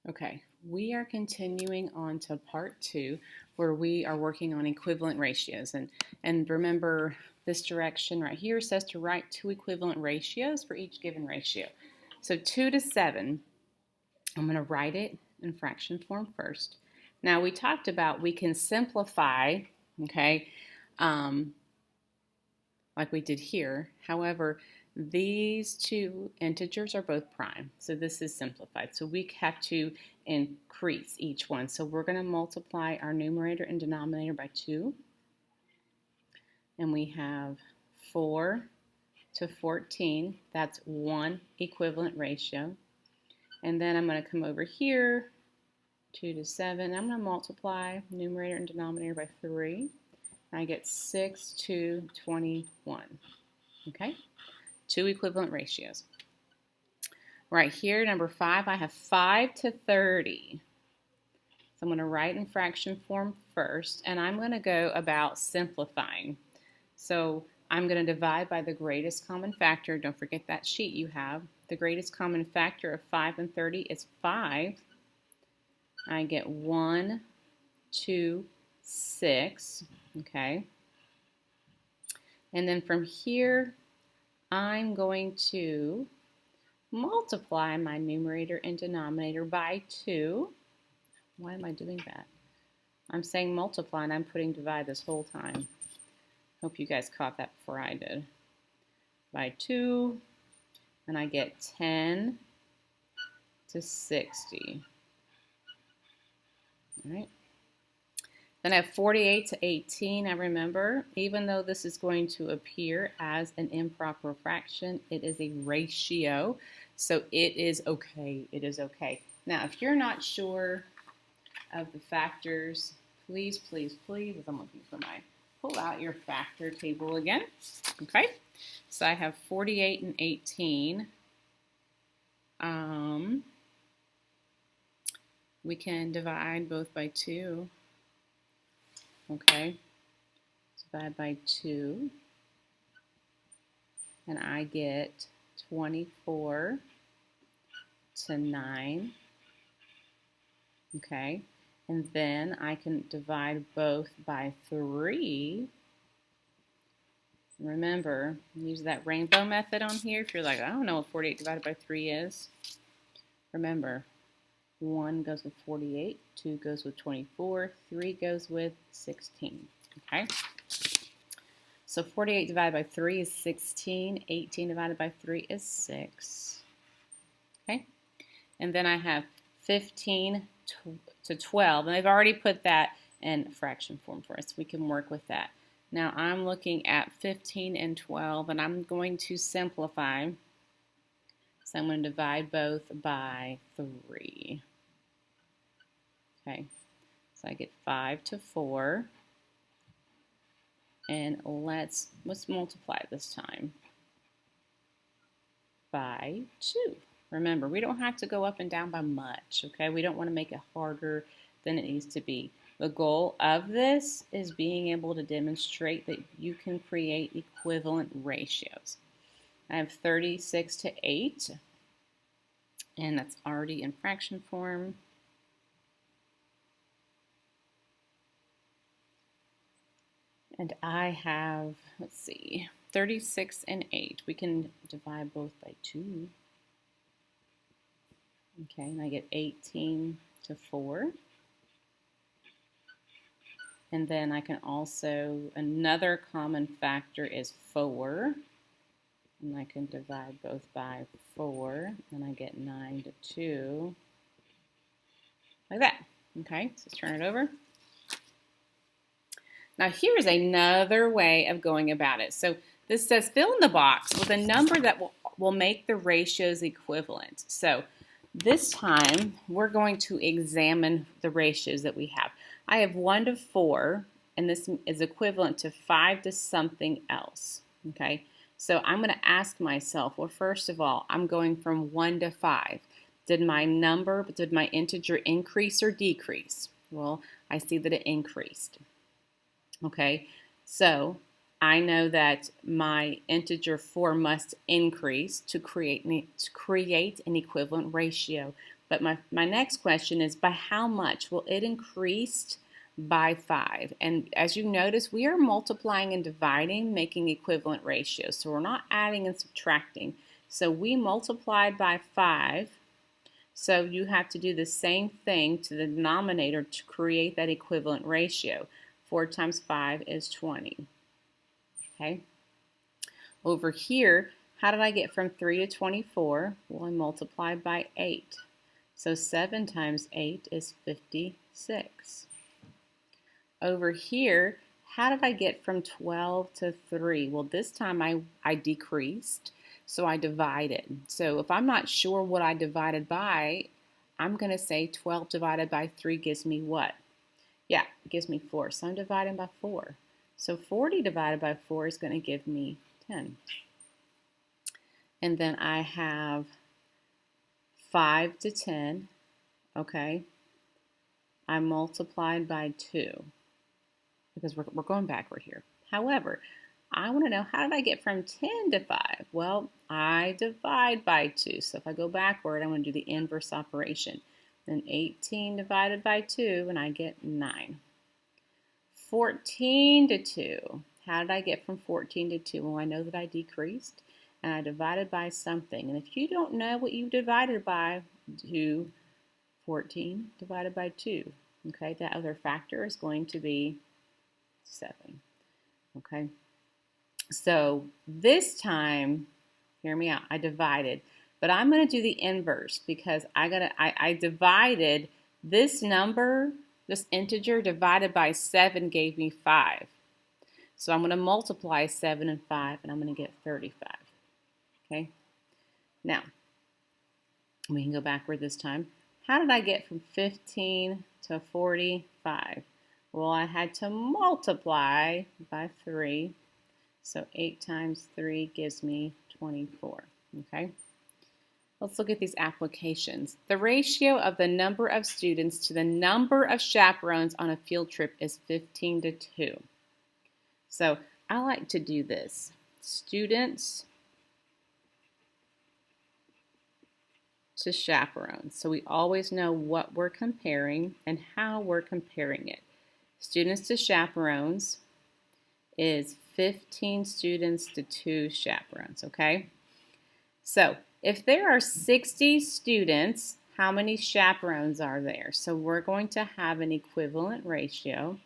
Okay, we are continuing on to part two where we are working on equivalent ratios. And remember, this direction right here says to write two equivalent ratios for each given ratio. So 2 to 7, I'm going to write it in fraction form first. Now we talked about we can simplify, okay, um, like we did here. However, these two integers are both prime, so this is simplified. So we have to increase each one. So we're going to multiply our numerator and denominator by 2. And we have 4 to 14. That's one equivalent ratio. And then I'm going to come over here, 2 to 7. I'm going to multiply numerator and denominator by 3. I get 6 to 21. Okay? Two equivalent ratios. Right here, number 5, I have 5 to 30. So I'm going to write in fraction form first, and I'm going to go about simplifying. So I'm going to divide by the greatest common factor. Don't forget that sheet you have. The greatest common factor of 5 and 30 is 5. I get 1, 2, 6. Okay. And then from here, I'm going to multiply my numerator and denominator by 2. Why am I doing that? I'm saying multiply and I'm putting divide this whole time. Hope you guys caught that before I did. By 2, and I get 10 to 60. All right. Then I have 48 to 18. Now remember, even though this is going to appear as an improper fraction, it is a ratio, so it is okay. It is okay. Now, if you're not sure of the factors, please, please, please, as I'm looking for my, pull out your factor table again. Okay, so I have 48 and 18. We can divide both by 2. Okay, divide by 2, and I get 24 to 9. Okay, and then I can divide both by 3. Remember, use that rainbow method on here. If you're like, I don't know what 48 divided by 3 is. Remember, 1 goes with 48, 2 goes with 24, 3 goes with 16. Okay? So 48 divided by 3 is 16. 18 divided by 3 is 6. Okay? And then I have 15 to 12. And I've already put that in fraction form for us. We can work with that. Now I'm looking at 15 and 12, and I'm going to simplify. So I'm going to divide both by 3. Okay, so I get 5 to 4. And let's multiply this time by 2. Remember, we don't have to go up and down by much, okay? We don't want to make it harder than it needs to be. The goal of this is being able to demonstrate that you can create equivalent ratios. I have 36 to 8, and that's already in fraction form. And I have, let's see, 36 and 8. We can divide both by 2. Okay, and I get 18 to 4. And then I can also, another common factor is 4. And I can divide both by 4. And I get 9 to 2. Like that. Okay, so let's turn it over. Now here's another way of going about it. So this says fill in the box with a number that will make the ratios equivalent. So this time we're going to examine the ratios that we have. I have 1 to 4, and this is equivalent to 5 to something else. Okay, so I'm going to ask myself, well, first of all, I'm going from 1 to 5. Did my integer increase or decrease? Well, I see that it increased. Okay, so I know that my integer 4 must increase to create an equivalent ratio. But my next question is, by how much? Well, it increased by 5. And as you notice, we are multiplying and dividing, making equivalent ratios. So we're not adding and subtracting. So we multiplied by 5. So you have to do the same thing to the denominator to create that equivalent ratio. 4 times 5 is 20. Okay. Over here, how did I get from 3 to 24? Well, I multiplied by 8. So 7 times 8 is 56. Over here, how did I get from 12 to 3? Well, this time I decreased, so I divided. So if I'm not sure what I divided by, I'm going to say 12 divided by 3 gives me what? Yeah, it gives me 4. So I'm dividing by 4. So 40 divided by 4 is going to give me 10. And then I have 5 to 10, okay? I multiplied by 2 because we're going backward here. However, I want to know, how did I get from 10 to 5? Well, I divide by 2. So if I go backward, I want to do the inverse operation. Then 18 divided by 2, and I get 9. 14 to 2. How did I get from 14 to 2? Well, I know that I decreased, and I divided by something. And if you don't know what you divided by, do 14 divided by 2. Okay, that other factor is going to be 7. Okay, so this time, hear me out, I divided. But I'm going to do the inverse because I divided this number. This integer divided by 7 gave me 5. So I'm going to multiply 7 and 5, and I'm going to get 35. Okay? Now, we can go backward this time. How did I get from 15 to 45? Well, I had to multiply by 3. So 8 times 3 gives me 24. Okay? Let's look at these applications. The ratio of the number of students to the number of chaperones on a field trip is 15 to 2. So I like to do this. Students to chaperones. So we always know what we're comparing and how we're comparing it. Students to chaperones is 15 students to 2 chaperones, okay? So if there are 60 students, how many chaperones are there? So we're going to have an equivalent ratio.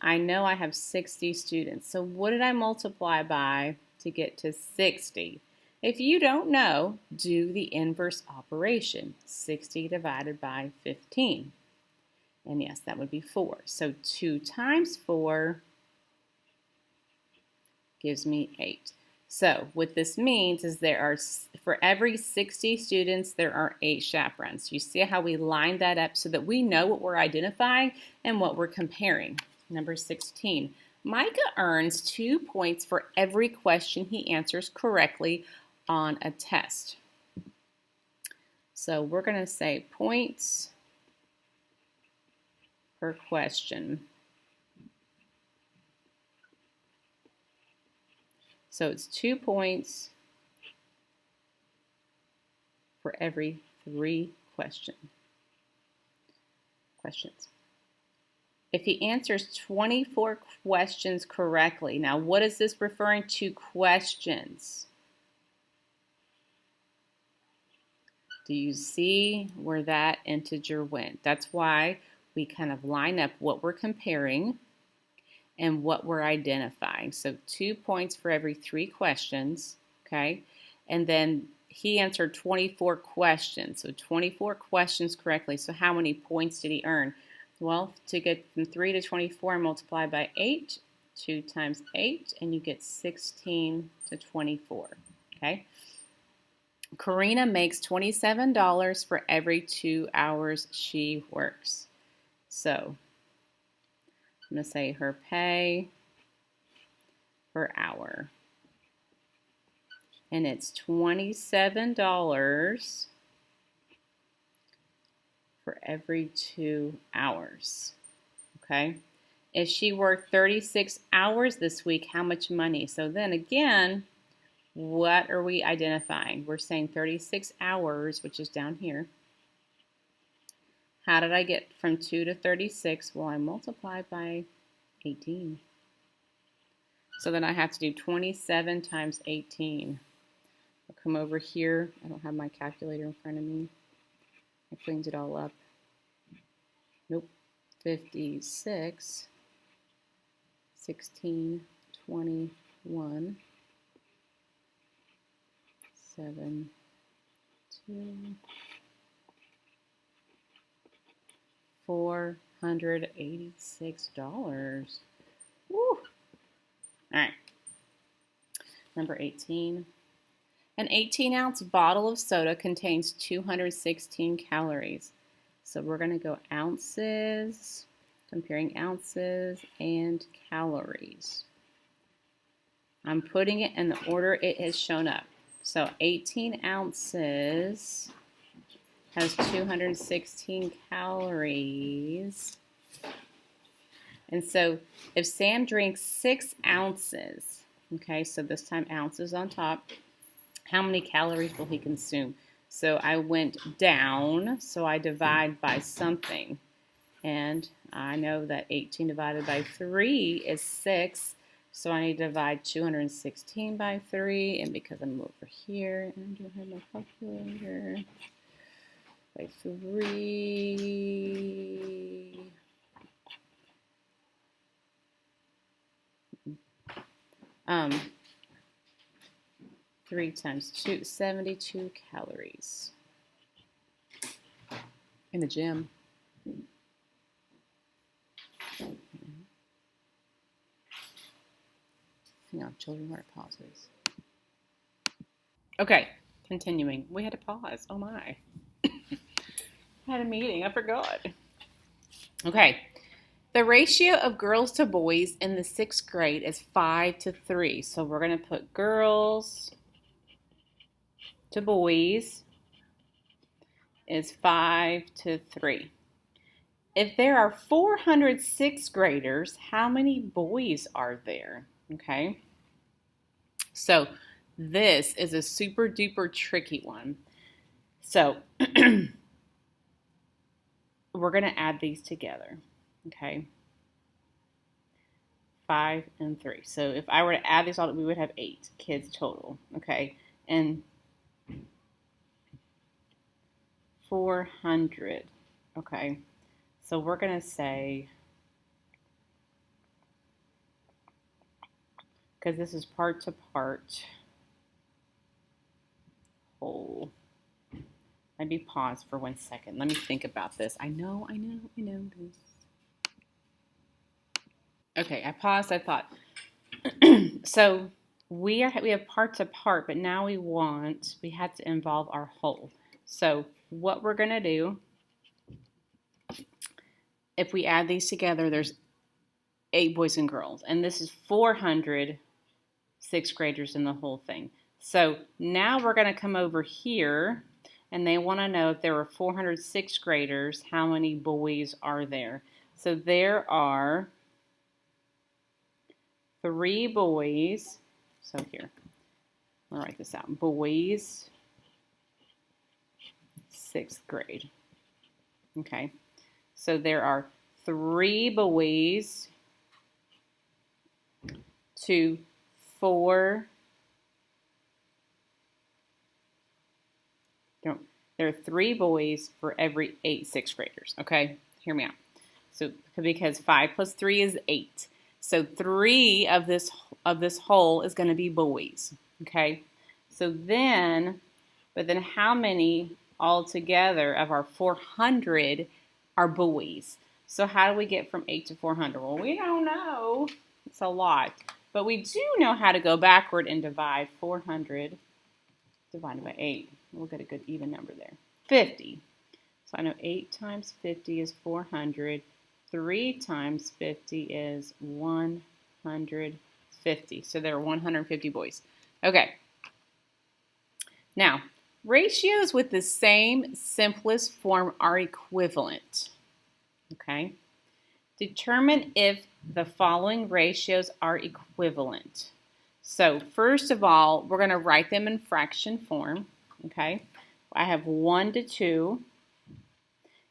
I know I have 60 students. So what did I multiply by to get to 60? If you don't know, do the inverse operation. 60 divided by 15. And yes, that would be 4. So 2 times 4 gives me 8. So what this means is there are, for every 60 students, there are 8 chaperones. You see how we lined that up so that we know what we're identifying and what we're comparing. Number 16. Micah earns 2 points for every question he answers correctly on a test. So we're going to say points per question. So it's 2 points for every 3 questions. If he answers 24 questions correctly, now what is this referring to? Questions. Do you see where that integer went? That's why we kind of line up what we're comparing and what we're identifying. So 2 points for every 3 questions, okay? And then he answered 24 questions, so 24 questions correctly. So how many points did he earn? Well, to get from 3 to 24, multiply by 8, 2 times 8, and you get 16 to 24, okay? Karina makes $27 for every 2 hours she works. So I'm going to say her pay per hour. And it's $27 for every 2 hours. Okay? If she worked 36 hours this week, how much money? So then again, what are we identifying? We're saying 36 hours, which is down here. How did I get from 2 to 36? Well, I multiplied by 18. So then I have to do 27 times 18. I'll come over here. I don't have my calculator in front of me. I cleaned it all up. Nope. 56, 16, 21, 7, 2, $486. Woo! All right. Number 18. An 18-ounce bottle of soda contains 216 calories. So we're going to go ounces, comparing ounces and calories. I'm putting it in the order it has shown up. So 18 ounces has 216 calories. And so if Sam drinks 6 ounces, okay, so this time ounces on top, how many calories will he consume? So I went down, so I divide by something. And I know that 18 divided by 3 is 6. So I need to divide 216 by 3. And because I'm over here, and I don't have my calculator, by 3. 3 times 2, 72 calories. In the gym. Hang on, children are pauses. Okay, continuing. We had to pause. Oh my. I had a meeting. I forgot. Okay. The ratio of girls to boys in the 6th grade is 5 to 3. So we're going to put girls to boys is 5 to 3. If there are 400 6th graders, how many boys are there? Okay. So this is a super duper tricky one. So we're going to add these together. Okay. 5 and 3. So if I were to add these all, we would have 8 kids total. Okay. And 400. Okay. So we're going to say, because this is part to part whole. Let me pause for 1 second. Let me think about this. I know this. Okay, I paused. I thought. So we have part to part, but now we had to involve our whole. So what we're going to do, if we add these together, there's 8 boys and girls. And this is 400 6th graders in the whole thing. So now we're going to come over here, and they want to know if there were 400 6th graders, how many boys are there? So there are 3 boys. So here, I'll write this out. Boys, 6th grade. Okay. So there are 3 boys to 4. There are 3 boys for every 8 6th graders. Okay, hear me out. So because 5 plus 3 is 8. So 3 of this whole is going to be boys. Okay. So then, but then how many altogether of our 400 are boys? So how do we get from 8 to 400? Well, we don't know. It's a lot. But we do know how to go backward and divide 400 divided by 8. We'll get a good even number there. 50. So I know 8 times 50 is 400. 3 times 50 is 150. So there are 150 boys. Okay. Now, ratios with the same simplest form are equivalent. Okay. Determine if the following ratios are equivalent. So first of all, we're going to write them in fraction form. Okay, I have 1 to 2,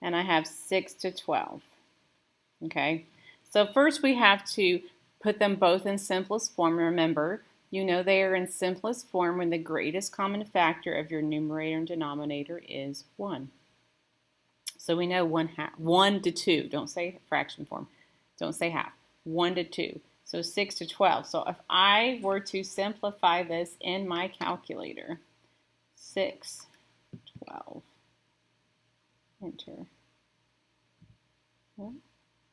and I have 6 to 12. Okay, so first we have to put them both in simplest form. Remember, you know they are in simplest form when the greatest common factor of your numerator and denominator is 1. So we know 1 to 2. Don't say fraction form. Don't say half. 1 to 2. So 6 to 12. So if I were to simplify this in my calculator, 6, 12, enter.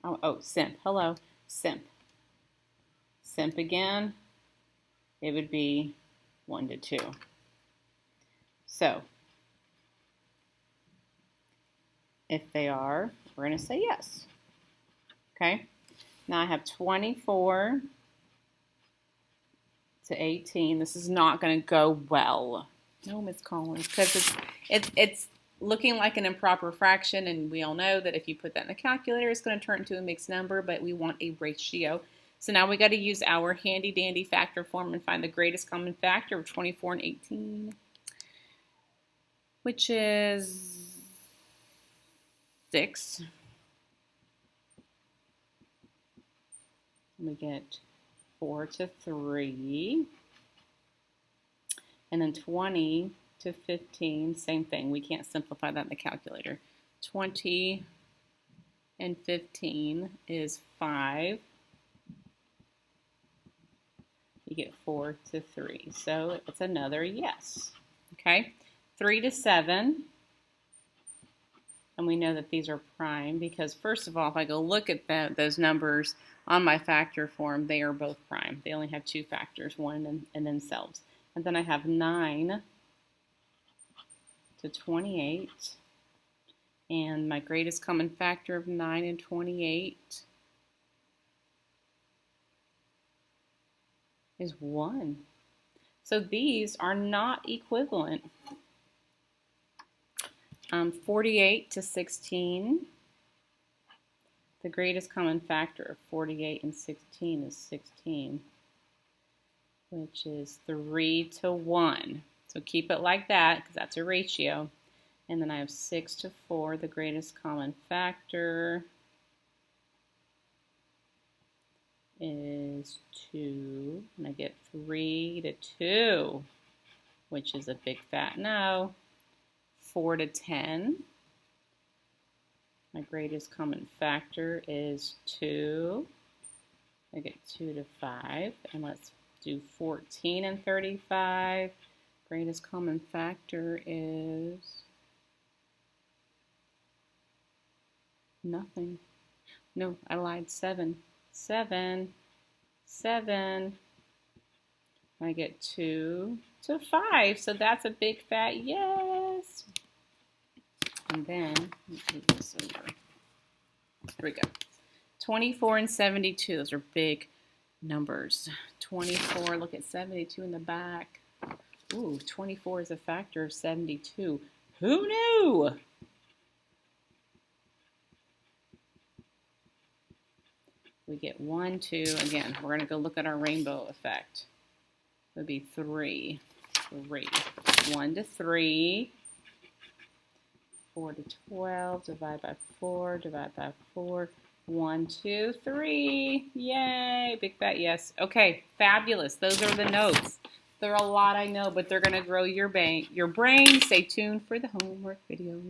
Oh, simp. Hello, simp. Simp again, it would be 1 to 2. So if they are, we're going to say yes. Okay, now I have 24 to 18. This is not going to go well. No, Miss Collins, because it's looking like an improper fraction, and we all know that if you put that in the calculator, it's going to turn into a mixed number, but we want a ratio. So now we got to use our handy dandy factor form and find the greatest common factor of 24 and 18, which is 6. We get 4 to 3, and then 20 to 15, same thing. We can't simplify that in the calculator. 20 and 15 is 5. You get 4 to 3. So it's another yes. Okay, 3 to 7. And we know that these are prime because, first of all, if I go look at those numbers on my factor form, they are both prime. They only have 2 factors, 1 and themselves. And then I have 9 to 28. And my greatest common factor of 9 and 28 is 1. So these are not equivalent. 48 to 16. The greatest common factor of 48 and 16 is 16, which is 3 to 1. So keep it like that because that's a ratio. And then I have 6 to 4. The greatest common factor is 2. And I get 3 to 2, which is a big fat no. 4 to 10. My greatest common factor is 2. I get 2 to 5. And let's do 14 and 35. Greatest common factor is nothing. No, I lied. 7. 7. 7. I get 2 to 5. So that's a big fat yes. And then, move this over. Here we go. 24 and 72. Those are big numbers. 24, look at 72 in the back. Ooh, 24 is a factor of 72. Who knew? We get 1, 2. Again, we're going to go look at our rainbow effect. It would be 3. 3. 1 to 3. 4 to 12. Divide by 4. Divide by 4. 1, 2, 3. Yay. Big fat yes. Okay, fabulous. Those are the notes. There are a lot I know, but they're going to grow your brain. Stay tuned for the homework video.